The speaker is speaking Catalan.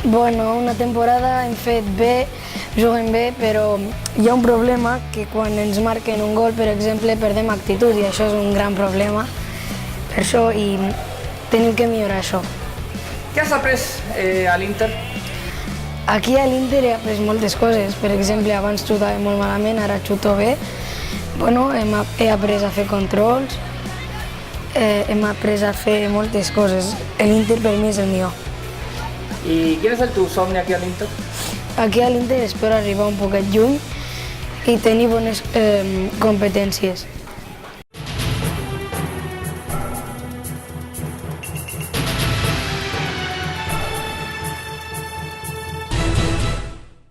Bueno, una temporada hem fet bé, juguem bé, però hi ha un problema que quan ens marquen un gol, per exemple, perdem actitud i això és un gran problema. Per això i tenim que millorar això. Què has après a l'Inter? Aquí a l'Inter he après moltes coses. Per exemple, abans xutava molt malament, ara xuto bé. Bueno, he après a fer controls, hem après a fer moltes coses. L'Inter per mi és el millor. I quin és el teu somni aquí a l'Inter? Aquí a l'Inter espero arribar un poquet lluny i tenir bones competències.